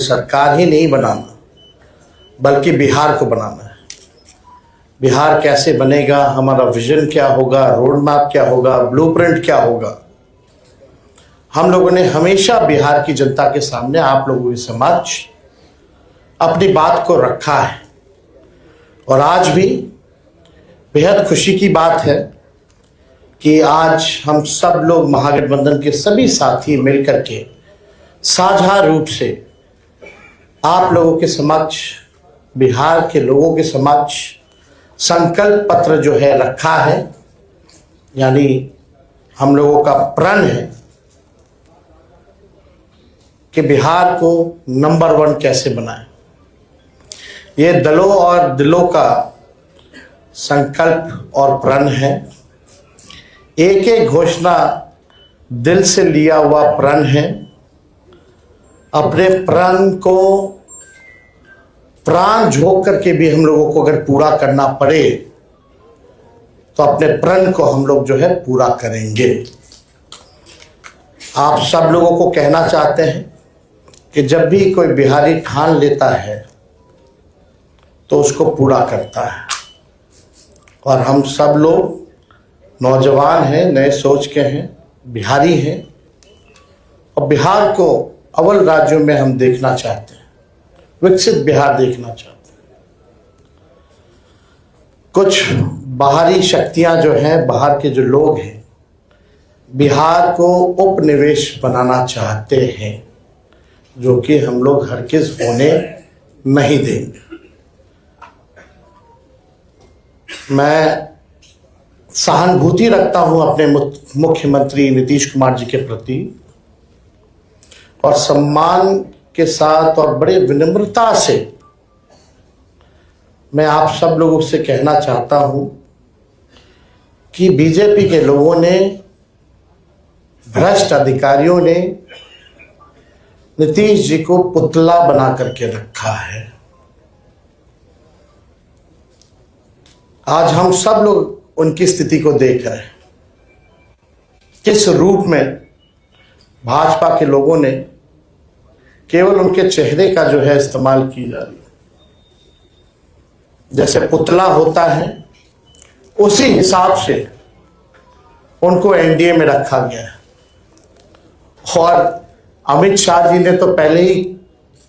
सरकार ही नहीं बनाना, बल्कि बिहार को बनाना है। बिहार कैसे बनेगा, हमारा विजन क्या होगा, रोड मैप क्या होगा, ब्लूप्रिंट क्या होगा, हम लोगों ने हमेशा बिहार की जनता के सामने, आप लोगों के समक्ष अपनी बात को रखा है। और आज भी बेहद खुशी की बात है कि आज हम सब लोग महागठबंधन के सभी साथी मिलकर के साझा रूप से आप लोगों के समक्ष, बिहार के लोगों के समक्ष संकल्प पत्र जो है रखा है। यानी हम लोगों का प्रण है कि बिहार को नंबर 1 कैसे बनाएं। ये दलों और दिलों का संकल्प और प्रण है। एक एक घोषणा दिल से लिया हुआ प्रण है। अपने प्रण को प्राण झोंक करके भी हम लोगों को अगर पूरा करना पड़े तो अपने प्रण को हम लोग जो है पूरा करेंगे। आप सब लोगों को कहना चाहते हैं कि जब भी कोई बिहारी ठान लेता है तो उसको पूरा करता है। और हम सब लोग नौजवान हैं, नए सोच के हैं, बिहारी हैं और बिहार को अव्वल राज्यों में हम देखना चाहते हैं, विकसित बिहार देखना चाहते हैं। कुछ बाहरी शक्तियां जो हैं, बाहर के जो लोग हैं, बिहार को उपनिवेश बनाना चाहते हैं, जो कि हम लोग हरगिज़ होने नहीं देंगे। मैं सहानुभूति रखता हूं अपने मुख्यमंत्री नीतीश कुमार जी के प्रति और सम्मान के साथ और बड़े विनम्रता से मैं आप सब लोगों से कहना चाहता हूं कि बीजेपी के लोगों ने, भ्रष्ट अधिकारियों ने नीतीश जी को पुतला बना करके रखा है। आज हम सब लोग उनकी स्थिति को देख रहे हैं, किस रूप में भाजपा के लोगों ने केवल उनके चेहरे का जो है इस्तेमाल की जा रही है। जैसे पुतला होता है उसी हिसाब से उनको एनडीए में रखा गया है। और अमित शाह जी ने तो पहले ही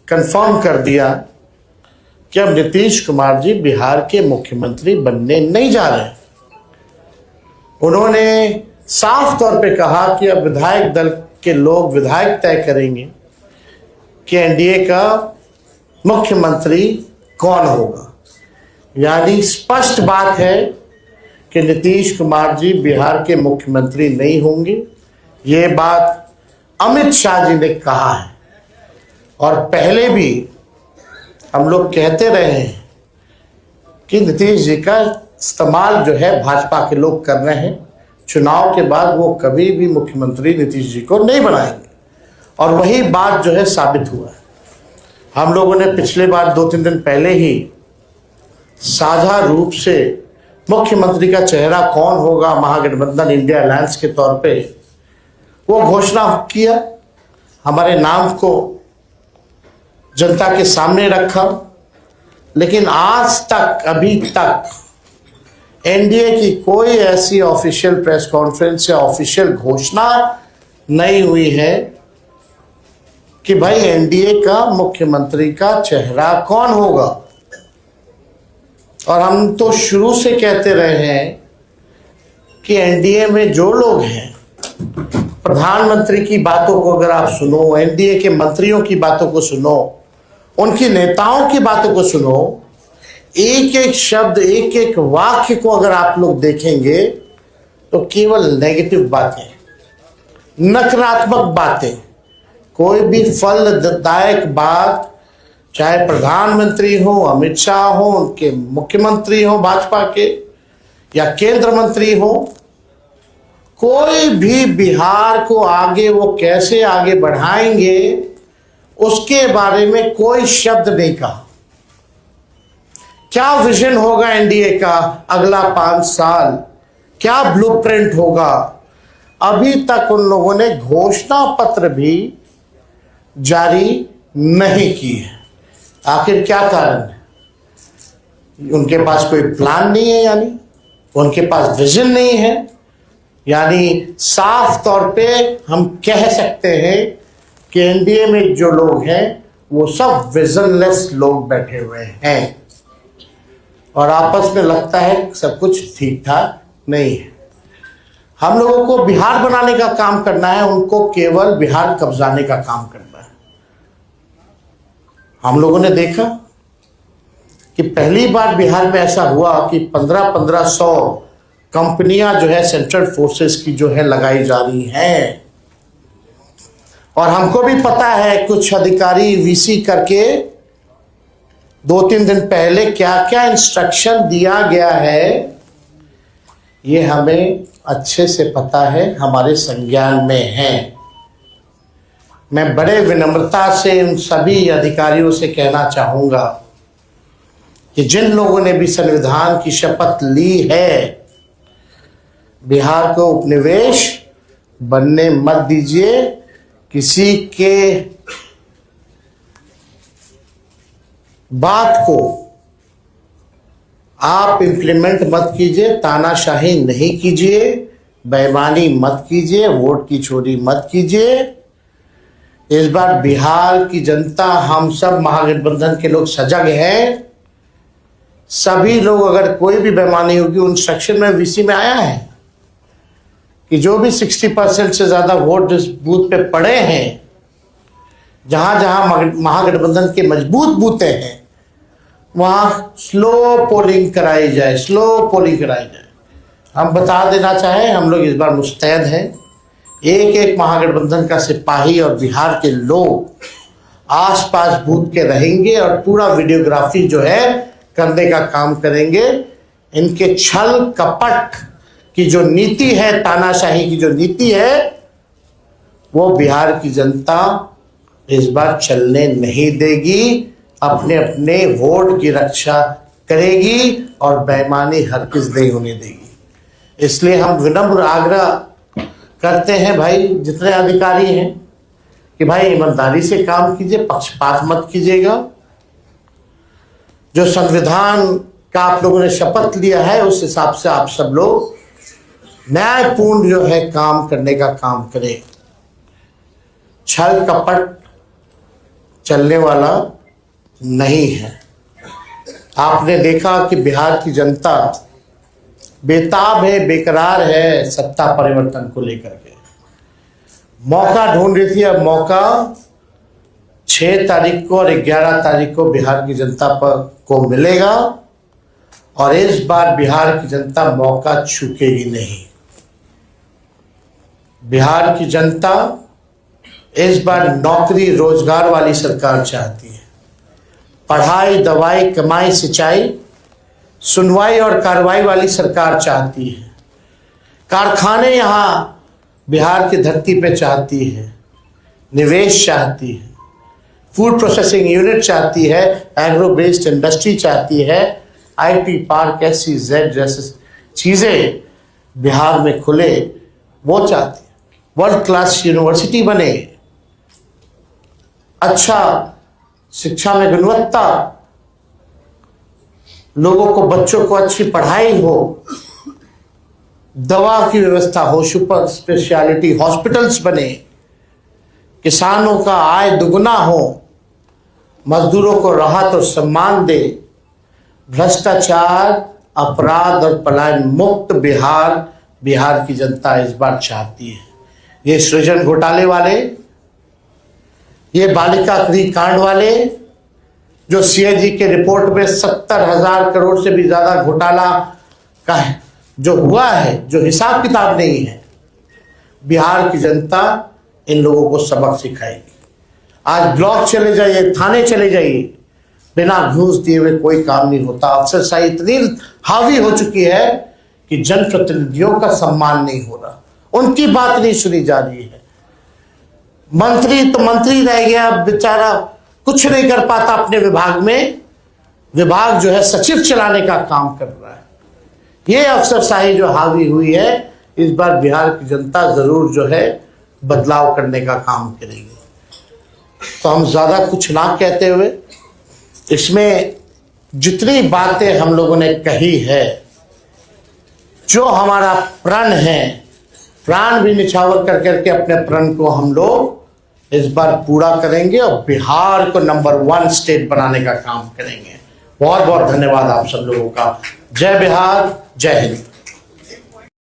कंफर्म कर दिया कि अब नीतीश कुमार जी बिहार के मुख्यमंत्री बनने नहीं जा रहे। उन्होंने साफ तौर पे कहा कि अब विधायक दल के लोग, विधायक तय करेंगे कि एनडीए का मुख्यमंत्री कौन होगा। यानी स्पष्ट बात है कि नीतीश कुमार जी बिहार के मुख्यमंत्री नहीं होंगे। ये बात अमित शाह जी ने कहा है और पहले भी हम लोग कहते रहे हैं कि नीतीश जी का इस्तेमाल जो है भाजपा के लोग कर रहे हैं। चुनाव के बाद वो कभी भी मुख्यमंत्री नीतीश जी को नहीं बनाएंगे और वही बात जो है साबित हुआ है। हम लोगों ने पिछले बार 2-3 दिन पहले ही साझा रूप से मुख्यमंत्री का चेहरा कौन होगा महागठबंधन इंडिया अलायंस के तौर पे वो घोषणा किया, हमारे नाम को जनता के सामने रखा। लेकिन आज तक, अभी तक एनडीए की कोई ऐसी ऑफिशियल प्रेस कॉन्फ्रेंस या ऑफिशियल घोषणा नहीं हुई है कि भाई एनडीए का मुख्यमंत्री का चेहरा कौन होगा। और हम तो शुरू से कहते रहे हैं कि एनडीए में जो लोग हैं, प्रधानमंत्री की बातों को अगर आप सुनो, एनडीए के मंत्रियों की बातों को सुनो, उनके नेताओं की बातों को सुनो, एक एक शब्द, एक एक वाक्य को अगर आप लोग देखेंगे तो केवल नेगेटिव बातें, नकारात्मक बातें, कोई भी फलदायक बात, चाहे प्रधानमंत्री हो, अमित शाह हो, उनके मुख्यमंत्री हो भाजपा के, या केंद्र मंत्री हो, कोई भी बिहार को आगे वो कैसे आगे बढ़ाएंगे उसके बारे में कोई शब्द नहीं कहा। क्या विजन होगा एनडीए का अगला 5 साल, क्या ब्लूप्रिंट होगा, अभी तक उन लोगों ने घोषणा पत्र भी जारी नहीं की है। आखिर क्या कारण है? उनके पास कोई प्लान नहीं है, यानी उनके पास विजन नहीं है। यानी साफ तौर पे हम कह सकते हैं कि एनडीए में जो लोग हैं वो सब विजनलेस लोग बैठे हुए हैं और आपस में लगता है सब कुछ ठीक ठाक नहीं है। हम लोगों को बिहार बनाने का काम करना है, उनको केवल बिहार कब्जाने का काम करना है। हम लोगों ने देखा कि पहली बार बिहार में ऐसा हुआ कि 1500 कंपनियां जो है सेंट्रल फोर्सेस की जो है लगाई जा रही हैं। और हमको भी पता है कुछ अधिकारी वीसी करके 2-3 दिन पहले क्या क्या इंस्ट्रक्शन दिया गया है, ये हमें अच्छे से पता है, हमारे संज्ञान में है। मैं बड़े विनम्रता से उन सभी अधिकारियों से कहना चाहूंगा कि जिन लोगों ने भी संविधान की शपथ ली है, बिहार को उपनिवेश बनने मत दीजिए। किसी के बात को आप इंप्लीमेंट मत कीजिए, तानाशाही नहीं कीजिए, बेईमानी मत कीजिए, वोट की चोरी मत कीजिए। इस बार बिहार की जनता, हम सब महागठबंधन के लोग सजग हैं। सभी लोग, अगर कोई भी बेईमानी होगी, उन सेक्शन में वीसी में आया है कि जो भी 60% से ज्यादा वोट जिस बूथ पे पड़े हैं, जहां जहां महागठबंधन के मजबूत बूथे हैं, वहां स्लो पोलिंग कराई जाए, स्लो पोलिंग कराई जाए। हम बता देना चाहें, हम लोग इस बार मुस्तैद हैं। एक एक महागठबंधन का सिपाही और बिहार के लोग आसपास बूथ के रहेंगे और पूरा वीडियोग्राफी जो है करने का काम करेंगे। इनके छल कपट की जो नीति है, तानाशाही की जो नीति है, वो बिहार की जनता इस बार चलने नहीं देगी। अपने अपने वोट की रक्षा करेगी और बेईमानी हरगिज़ नहीं होने देगी। इसलिए हम विनम्र आग्रह करते हैं भाई, जितने अधिकारी हैं, कि भाई ईमानदारी से काम कीजिए, पक्षपात मत कीजिएगा। जो संविधान का आप लोगों ने शपथ लिया है, उस हिसाब से आप सब लोग न्यायपूर्ण जो है काम करने का काम करें। छल कपट चलने वाला नहीं है। आपने देखा कि बिहार की जनता बेताब है, बेकरार है सत्ता परिवर्तन को लेकर के। मौका ढूंढ रही थी, अब मौका 6 तारीख को और 11 तारीख को बिहार की जनता को मिलेगा और इस बार बिहार की जनता मौका चूकेगी नहीं। बिहार की जनता इस बार नौकरी रोजगार वाली सरकार चाहती है। पढ़ाई, दवाई, कमाई, सिंचाई, सुनवाई और कार्रवाई वाली सरकार चाहती है। कारखाने यहाँ बिहार की धरती पे चाहती है, निवेश चाहती है, फूड प्रोसेसिंग यूनिट चाहती है, एग्रो बेस्ड इंडस्ट्री चाहती है, आईटी पार्क, SEZ जैसे चीज़ें बिहार में खुले, वो चाहती है। वर्ल्ड क्लास यूनिवर्सिटी बने, अच्छा शिक्षा में गुणवत्ता, लोगों को, बच्चों को अच्छी पढ़ाई हो, दवा की व्यवस्था हो, सुपर स्पेशलिटी हॉस्पिटल्स बने, किसानों का आय दुगना हो, मजदूरों को राहत और सम्मान दे, भ्रष्टाचार, अपराध और पलायन मुक्त बिहार की जनता इस बार चाहती है। ये सृजन घोटाले वाले, ये बालिका गृह कांड वाले, जो CAG के रिपोर्ट में 70,000 करोड़ से भी ज्यादा घोटाला का है, जो हुआ है, जो हिसाब किताब नहीं है, बिहार की जनता इन लोगों को सबक सिखाएगी। आज ब्लॉक चले जाइए, थाने चले जाइए, बिना घूस दिए हुए कोई काम नहीं होता। अफसरशाही इतनी हावी हो चुकी है कि जनप्रतिनिधियों का सम्मान नहीं हो रहा, उनकी बात नहीं सुनी जा रही है। मंत्री तो मंत्री रह गया, बेचारा कुछ नहीं कर पाता अपने विभाग में। विभाग जो है सचिव चलाने का काम कर रहा है। ये अफसरशाही जो हावी हुई है, इस बार बिहार की जनता जरूर जो है बदलाव करने का काम करेगी। तो हम ज़्यादा कुछ ना कहते हुए इसमें जितनी बातें हम लोगों ने कही है, जो हमारा प्रण है, प्राण भी निछावर कर करके अपने प्रण को हम लोग इस बार पूरा करेंगे और बिहार को नंबर 1 स्टेट बनाने का काम करेंगे। बहुत बहुत धन्यवाद आप सब लोगों का। जय बिहार, जय हिंद।